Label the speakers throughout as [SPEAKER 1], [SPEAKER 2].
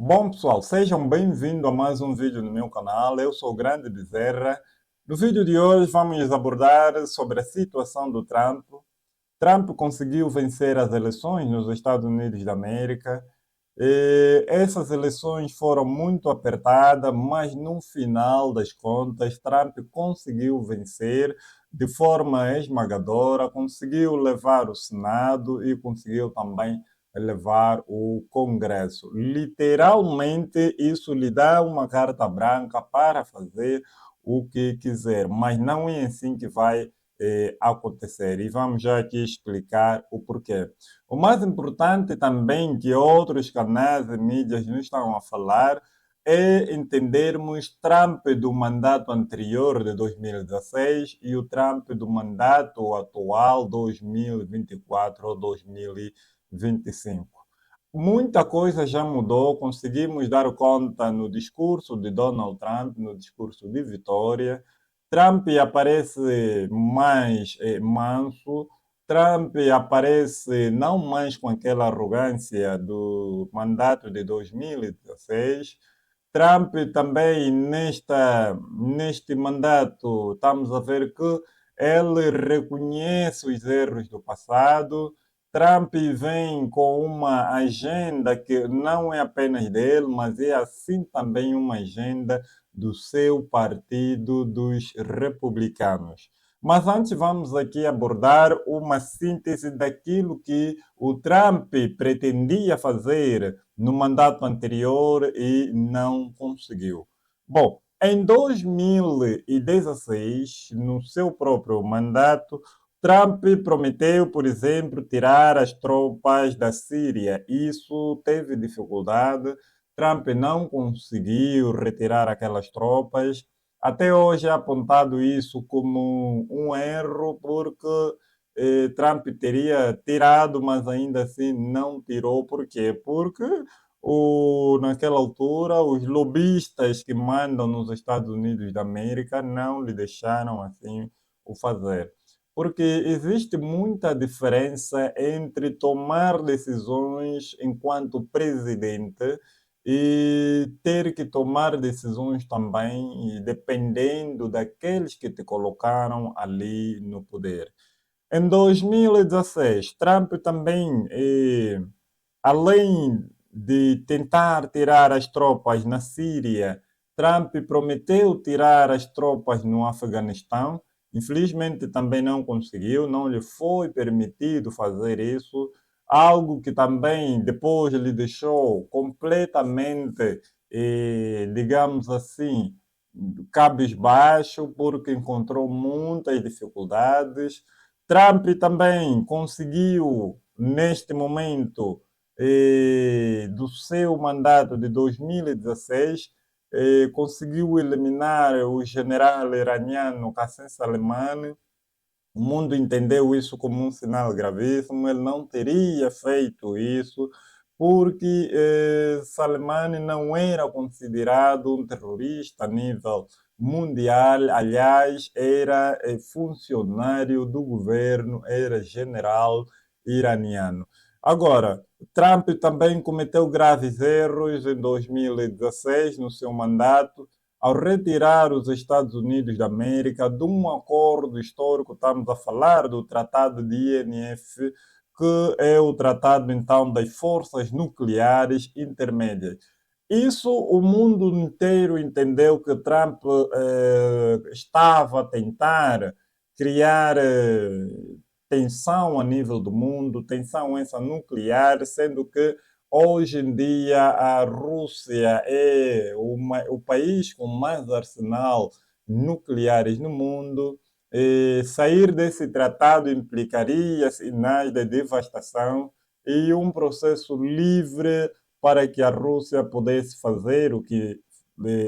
[SPEAKER 1] Bom, pessoal, sejam bem-vindos a mais um vídeo no meu canal. Eu sou o Grande Bezerra. No vídeo de hoje vamos abordar sobre a situação do Trump. Trump conseguiu vencer as eleições nos Estados Unidos da América. Essas eleições foram muito apertadas, mas no final das contas, Trump conseguiu vencer de forma esmagadora, conseguiu levar o Senado e conseguiu também levar o Congresso. Literalmente, isso lhe dá uma carta branca para fazer o que quiser, mas não é assim que vai acontecer. E vamos já aqui explicar o porquê. O mais importante também que outros canais e mídias não estão a falar é entendermos Trump do mandato anterior de 2016 e o Trump do mandato atual 2024 ou 2025. Muita coisa já mudou, conseguimos dar conta no discurso de Donald Trump, no discurso de vitória. Trump aparece mais manso, Trump aparece não mais com aquela arrogância do mandato de 2016. Trump também neste mandato estamos a ver que ele reconhece os erros do passado. Trump vem com uma agenda que não é apenas dele, mas é assim também uma agenda do seu partido, dos republicanos. Mas antes vamos aqui abordar uma síntese daquilo que o Trump pretendia fazer no mandato anterior e não conseguiu. Bom, em 2016, no seu próprio mandato, Trump prometeu, por exemplo, tirar as tropas da Síria. Isso teve dificuldade. Trump não conseguiu retirar aquelas tropas. Até hoje é apontado isso como um erro, porque Trump teria tirado, mas ainda assim não tirou. Por quê? Porque naquela altura os lobistas que mandam nos Estados Unidos da América não lhe deixaram assim o fazer. Porque existe muita diferença entre tomar decisões enquanto presidente e ter que tomar decisões também dependendo daqueles que te colocaram ali no poder. Em 2016, Trump também, além de tentar tirar as tropas na Síria, Trump prometeu tirar as tropas no Afeganistão. Infelizmente também não conseguiu, não lhe foi permitido fazer isso, algo que também depois lhe deixou completamente, digamos assim, cabisbaixo, porque encontrou muitas dificuldades. Trump também conseguiu, neste momento, do seu mandato de 2016, conseguiu eliminar o general iraniano Qassem Soleimani. O mundo entendeu isso como um sinal gravíssimo. Ele não teria feito isso porque Soleimani não era considerado um terrorista a nível mundial. Aliás, era funcionário do governo, era general iraniano. Agora, Trump também cometeu graves erros em 2016 no seu mandato ao retirar os Estados Unidos da América de um acordo histórico, estamos a falar do Tratado de INF, que é o tratado então das forças nucleares intermédias. Isso o mundo inteiro entendeu que Trump estava a tentar criar tensão a nível do mundo, tensão essa nuclear, sendo que hoje em dia, a Rússia é o país com mais arsenal nucleares no mundo. Sair desse tratado implicaria sinais de devastação e um processo livre para que a Rússia pudesse fazer o que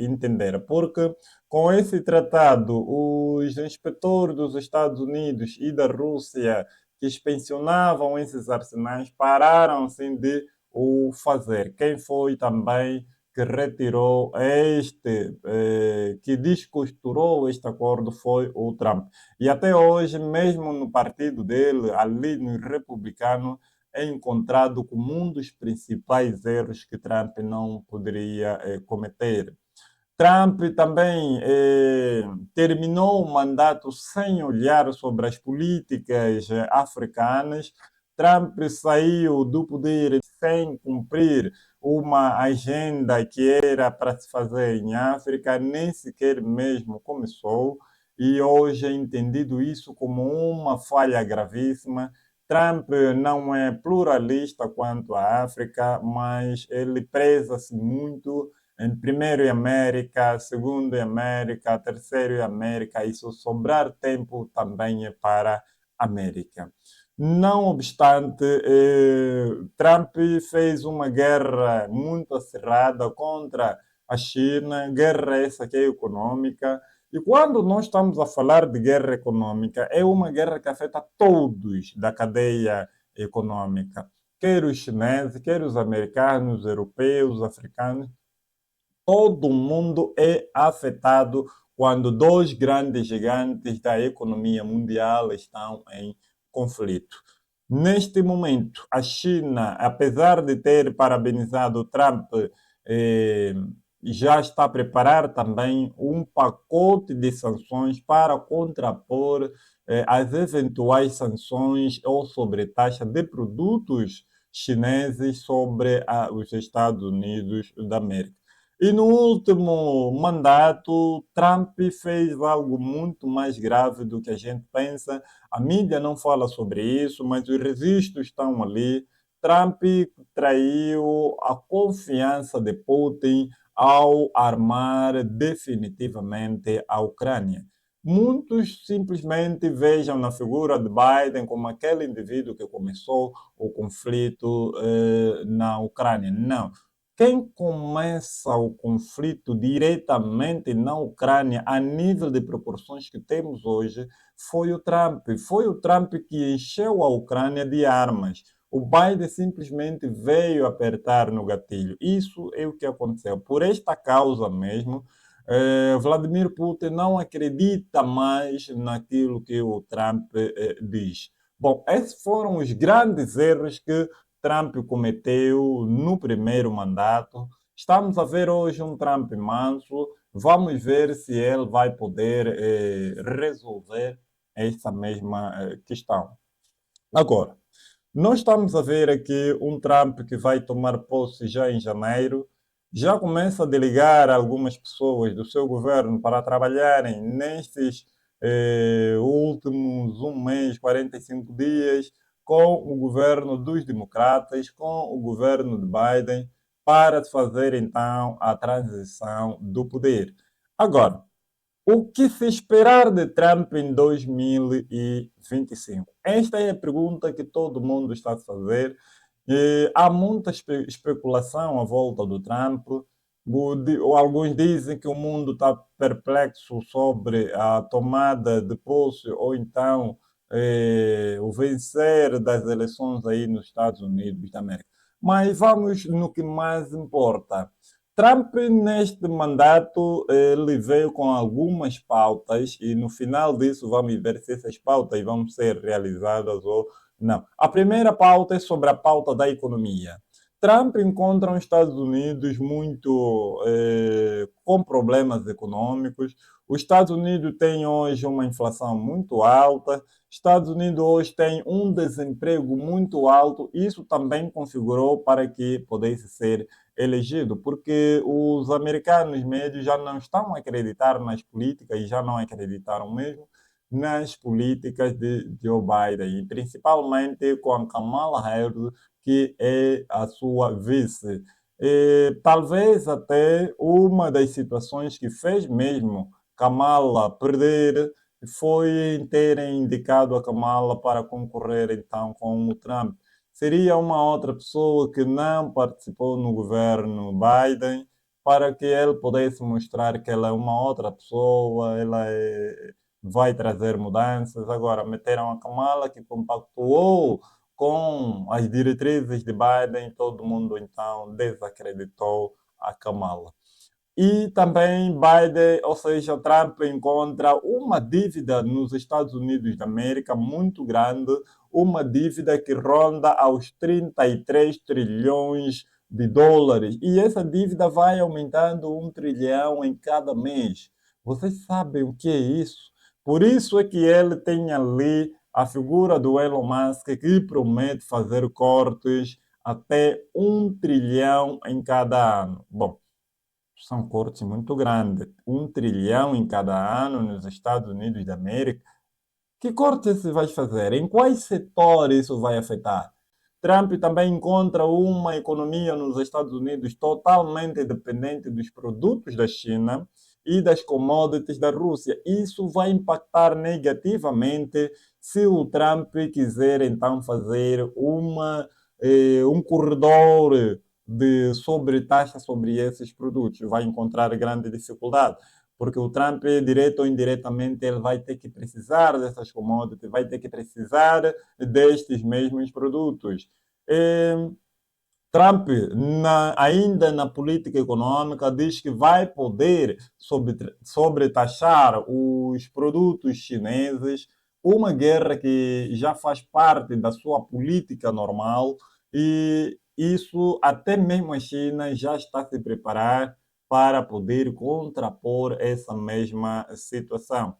[SPEAKER 1] entender. Porque com esse tratado, os inspetores dos Estados Unidos e da Rússia que inspecionavam esses arsenais pararam assim de o fazer. Quem foi também que retirou que descosturou este acordo foi o Trump. E até hoje, mesmo no partido dele, ali no republicano, é encontrado como um dos principais erros que Trump não poderia cometer. Trump também terminou o mandato sem olhar sobre as políticas africanas. Trump saiu do poder sem cumprir uma agenda que era para se fazer em África, nem sequer mesmo começou, e hoje é entendido isso como uma falha gravíssima. Trump não é pluralista quanto à África, mas ele preza-se muito em primeiro em América, segundo em América, terceiro em América, e se sobrar tempo também é para a América. Não obstante, Trump fez uma guerra muito acirrada contra a China, guerra essa que é econômica, e quando nós estamos a falar de guerra econômica, é uma guerra que afeta todos da cadeia econômica, quer os chineses, quer os americanos, os europeus, os africanos, todo mundo é afetado quando dois grandes gigantes da economia mundial estão em conflito. Neste momento, a China, apesar de ter parabenizado Trump, eh, já está a preparar também um pacote de sanções para contrapor as eventuais sanções ou sobretaxa de produtos chineses sobre os Estados Unidos da América. E no último mandato, Trump fez algo muito mais grave do que a gente pensa. A mídia não fala sobre isso, mas os registros estão ali. Trump traiu a confiança de Putin ao armar definitivamente a Ucrânia. Muitos simplesmente vejam na figura de Biden como aquele indivíduo que começou o conflito na Ucrânia. Não. Quem começa o conflito diretamente na Ucrânia, a nível de proporções que temos hoje, foi o Trump. Foi o Trump que encheu a Ucrânia de armas. O Biden simplesmente veio apertar no gatilho. Isso é o que aconteceu. Por esta causa mesmo, Vladimir Putin não acredita mais naquilo que o Trump diz. Bom, esses foram os grandes erros que Trump cometeu no primeiro mandato. Estamos a ver hoje um Trump manso. Vamos ver se ele vai poder resolver essa mesma questão. Agora, nós estamos a ver aqui um Trump que vai tomar posse já em janeiro. Já começa a delegar algumas pessoas do seu governo para trabalharem nestes últimos um mês, 45 dias, com o governo dos democratas, com o governo de Biden, para fazer então a transição do poder. Agora, o que se esperar de Trump em 2025? Esta é a pergunta que todo mundo está a fazer. Há muita especulação à volta do Trump. Alguns dizem que o mundo está perplexo sobre a tomada de posse ou então o vencer das eleições aí nos Estados Unidos da América. Mas vamos no que mais importa. Trump, neste mandato, ele veio com algumas pautas e no final disso vamos ver se essas pautas vão ser realizadas ou não. A primeira pauta é sobre a pauta da economia. Trump encontra os Estados Unidos muito com problemas econômicos. Os Estados Unidos têm hoje uma inflação muito alta. Estados Unidos hoje tem um desemprego muito alto. Isso também configurou para que pudesse ser elegido, porque os americanos médios já não estão a acreditar nas políticas e já não acreditaram mesmo nas políticas de Joe Biden, e principalmente com a Kamala Harris, que é a sua vice. Talvez até uma das situações que fez mesmo Kamala perder foi terem indicado a Kamala para concorrer então com o Trump. Seria uma outra pessoa que não participou no governo Biden para que ele pudesse mostrar que ela é uma outra pessoa, vai trazer mudanças. Agora, meteram a Kamala, que compactuou com as diretrizes de Biden, todo mundo então desacreditou a Kamala. E também Biden, ou seja, Trump encontra uma dívida nos Estados Unidos da América muito grande, uma dívida que ronda aos 33 trilhões de dólares. E essa dívida vai aumentando 1 trilhão em cada mês. Vocês sabem o que é isso? Por isso é que ele tem ali a figura do Elon Musk que promete fazer cortes até 1 trilhão em cada ano. Bom, são cortes muito grandes. 1 trilhão em cada ano nos Estados Unidos da América. Que corte se vai fazer? Em quais setores isso vai afetar? Trump também encontra uma economia nos Estados Unidos totalmente dependente dos produtos da China e das commodities da Rússia. Isso vai impactar negativamente se o Trump quiser então fazer um corredor de sobretaxa sobre esses produtos. Vai encontrar grande dificuldade porque o Trump, direto ou indiretamente, ele vai ter que precisar dessas commodities, vai ter que precisar destes mesmos produtos. Trump, ainda na política econômica, diz que vai poder sobretaxar os produtos chineses, uma guerra que já faz parte da sua política normal, e isso até mesmo a China já está se preparar para poder contrapor essa mesma situação.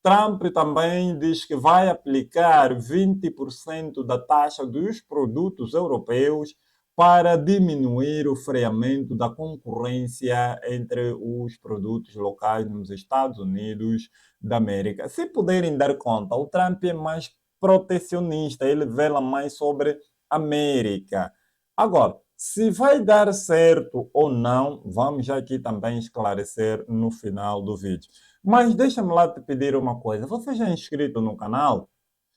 [SPEAKER 1] Trump também diz que vai aplicar 20% da taxa dos produtos europeus para diminuir o freamento da concorrência entre os produtos locais nos Estados Unidos da América. Se puderem dar conta, o Trump é mais protecionista, ele vela mais sobre a América. Agora, se vai dar certo ou não, vamos já aqui também esclarecer no final do vídeo. Mas deixa-me lá te pedir uma coisa. Você já é inscrito no canal?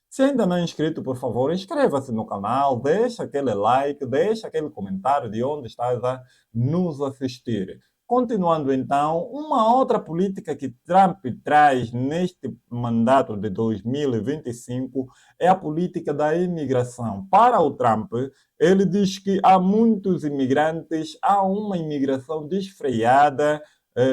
[SPEAKER 1] Se ainda não é inscrito, por favor, inscreva-se no canal, deixa aquele like, deixa aquele comentário de onde estás a nos assistir. Continuando então, uma outra política que Trump traz neste mandato de 2025 é a política da imigração. Para o Trump, ele diz que há muitos imigrantes, há uma imigração desfreada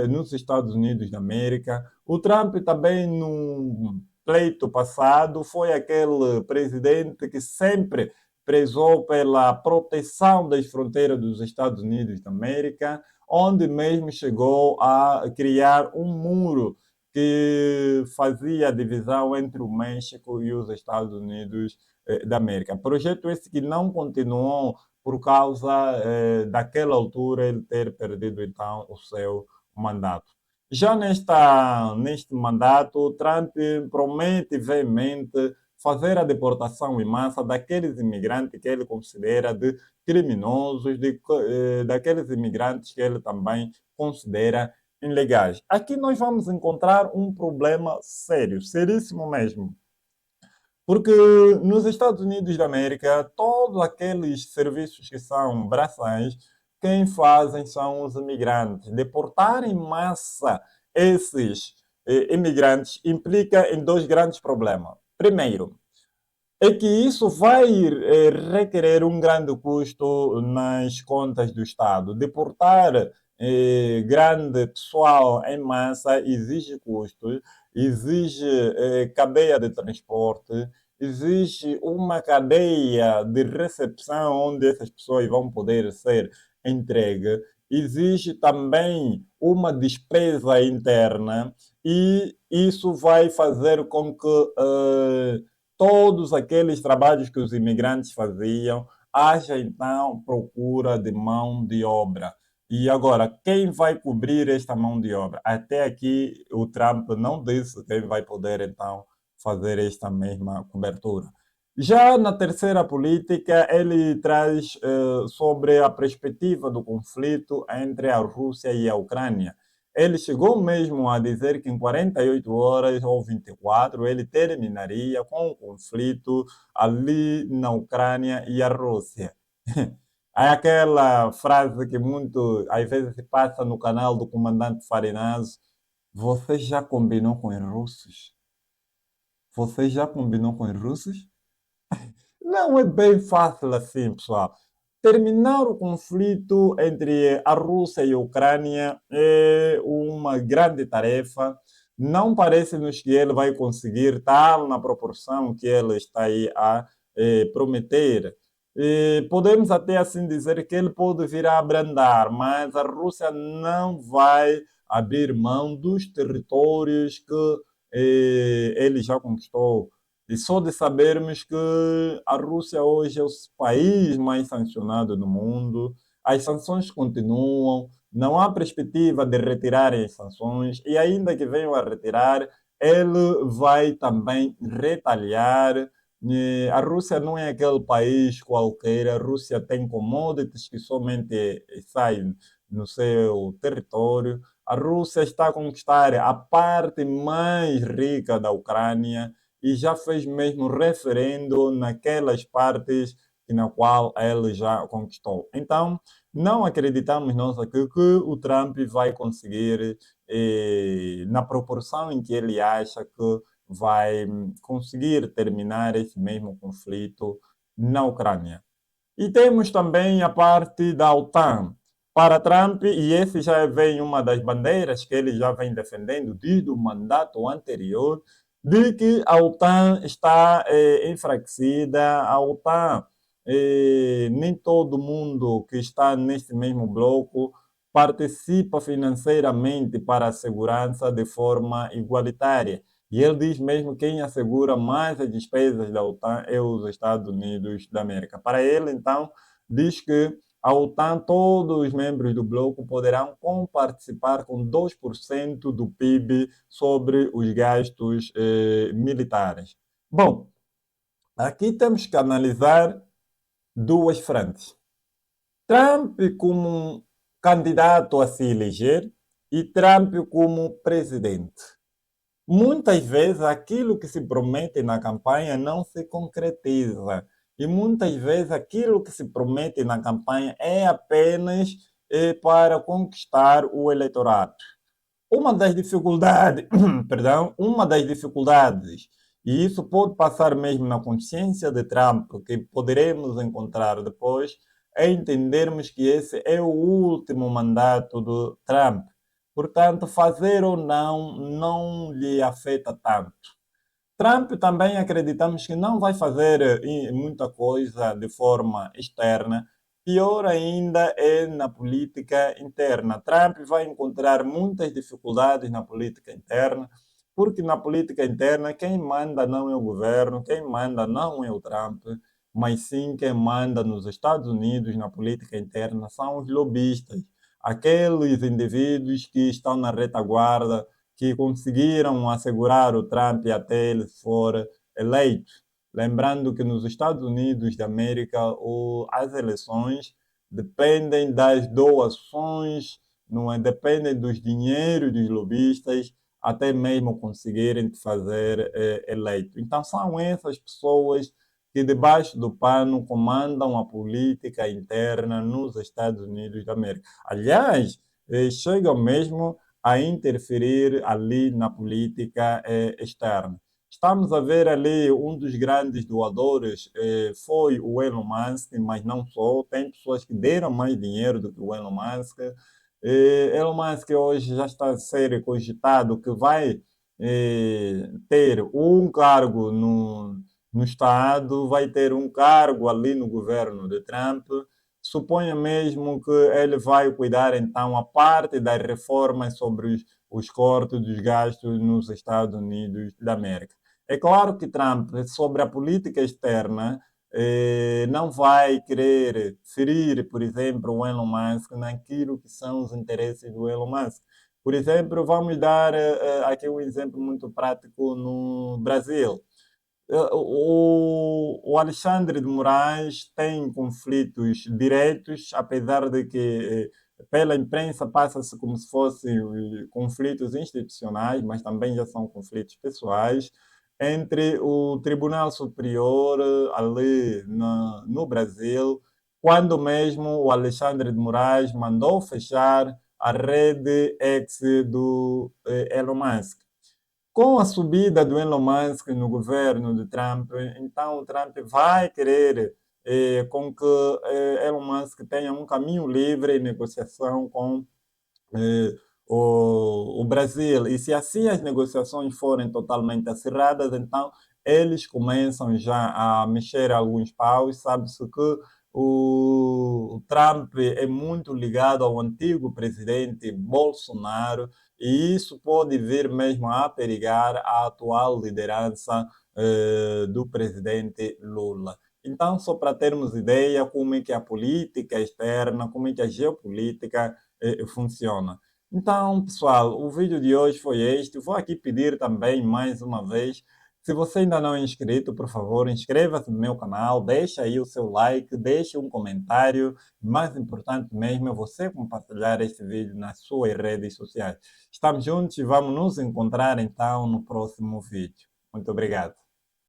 [SPEAKER 1] nos Estados Unidos da América. O Trump também, no pleito passado, foi aquele presidente que sempre prezou pela proteção das fronteiras dos Estados Unidos da América, onde mesmo chegou a criar um muro que fazia a divisão entre o México e os Estados Unidos da América. Projeto esse que não continuou por causa daquela altura ele ter perdido então o seu mandato. Já neste mandato, Trump promete veemente fazer a deportação em massa daqueles imigrantes que ele considera de criminosos, daqueles imigrantes que ele também considera ilegais. Aqui nós vamos encontrar um problema sério, seríssimo mesmo. Porque nos Estados Unidos da América, todos aqueles serviços que são braçais, quem fazem são os imigrantes. Deportar em massa esses imigrantes implica em dois grandes problemas. Primeiro, é que isso vai requerer um grande custo nas contas do Estado. Deportar grande pessoal em massa exige custos, exige cadeia de transporte, exige uma cadeia de recepção onde essas pessoas vão poder ser entregues, exige também uma despesa interna e isso vai fazer com que todos aqueles trabalhos que os imigrantes faziam, haja então procura de mão de obra. E agora, quem vai cobrir esta mão de obra? Até aqui o Trump não disse quem vai poder então fazer esta mesma cobertura. Já na terceira política, ele traz sobre a perspectiva do conflito entre a Rússia e a Ucrânia. Ele chegou mesmo a dizer que em 48 horas ou 24 ele terminaria com o conflito ali na Ucrânia e a Rússia. É aquela frase que muito às vezes se passa no canal do comandante Farinazo. Você já combinou com os russos? Você já combinou com os russos? Não é bem fácil assim, pessoal. Terminar o conflito entre a Rússia e a Ucrânia é uma grande tarefa. Não parece-nos que ele vai conseguir tal na proporção que ele está aí a prometer. Podemos até assim dizer que ele pode vir a abrandar, mas a Rússia não vai abrir mão dos territórios que ele já conquistou. E só de sabermos que a Rússia hoje é o país mais sancionado do mundo, as sanções continuam, não há perspectiva de retirarem as sanções, e ainda que venham a retirar, ele vai também retalhar. A Rússia não é aquele país qualquer, a Rússia tem commodities que somente saem no seu território. A Rússia está a conquistar a parte mais rica da Ucrânia e já fez mesmo referendo naquelas partes na qual ele já conquistou. Então, não acreditamos nós aqui que o Trump vai conseguir, na proporção em que ele acha que vai conseguir terminar esse mesmo conflito na Ucrânia. E temos também a parte da OTAN. Para Trump, e esse já vem uma das bandeiras que ele já vem defendendo desde o mandato anterior, de que a OTAN está enfraquecida, a OTAN, nem todo mundo que está nesse mesmo bloco participa financeiramente para a segurança de forma igualitária. E ele diz mesmo que quem assegura mais as despesas da OTAN é os Estados Unidos da América. Para ele, então, diz que a OTAN, todos os membros do bloco poderão comparticipar com 2% do PIB sobre os gastos militares. Bom, aqui temos que analisar duas frentes. Trump como candidato a se eleger e Trump como presidente. Muitas vezes aquilo que se promete na campanha não se concretiza. E muitas vezes aquilo que se promete na campanha é apenas para conquistar o eleitorado. Uma das dificuldades, perdão, uma das dificuldades, e isso pode passar mesmo na consciência de Trump, que poderemos encontrar depois, é entendermos que esse é o último mandato do Trump. Portanto, fazer ou não lhe afeta tanto. Trump também acreditamos que não vai fazer muita coisa de forma externa. Pior ainda é na política interna. Trump vai encontrar muitas dificuldades na política interna, porque na política interna quem manda não é o governo, quem manda não é o Trump, mas sim quem manda nos Estados Unidos na política interna são os lobistas, aqueles indivíduos que estão na retaguarda que conseguiram assegurar o Trump até ele for eleito. Lembrando que nos Estados Unidos da América as eleições dependem das doações, não é? Dependem dos dinheiros dos lobistas até mesmo conseguirem fazer eleito. Então são essas pessoas que debaixo do pano comandam a política interna nos Estados Unidos da América. Aliás, chegam mesmo a interferir ali na política externa. Estamos a ver ali um dos grandes doadores foi o Elon Musk, mas não só, tem pessoas que deram mais dinheiro do que o Elon Musk. Elon Musk hoje já está a ser cogitado que vai ter um cargo no Estado, vai ter um cargo ali no governo de Trump. Suponha mesmo que ele vai cuidar, então, a parte das reformas sobre os cortes dos gastos nos Estados Unidos da América. É claro que Trump, sobre a política externa, não vai querer ferir, por exemplo, o Elon Musk naquilo que são os interesses do Elon Musk. Por exemplo, vamos dar aqui um exemplo muito prático no Brasil. O Alexandre de Moraes tem conflitos diretos, apesar de que pela imprensa passa-se como se fossem conflitos institucionais, mas também já são conflitos pessoais, entre o Tribunal Superior ali no Brasil, quando mesmo o Alexandre de Moraes mandou fechar a rede X do Elon Musk. Com a subida do Elon Musk no governo de Trump, então o Trump vai querer com que Elon Musk tenha um caminho livre em negociação com eh, o Brasil. E se assim as negociações forem totalmente acirradas, então eles começam já a mexer alguns paus. Sabe-se que o Trump é muito ligado ao antigo presidente Bolsonaro, e isso pode vir mesmo a perigar a atual liderança do presidente Lula. Então, só para termos ideia como é que a política externa, como é que a geopolítica funciona. Então, pessoal, o vídeo de hoje foi este. Vou aqui pedir também, mais uma vez, se você ainda não é inscrito, por favor, inscreva-se no meu canal, deixe aí o seu like, deixe um comentário. Mais importante mesmo é você compartilhar este vídeo nas suas redes sociais. Estamos juntos e vamos nos encontrar então no próximo vídeo. Muito obrigado.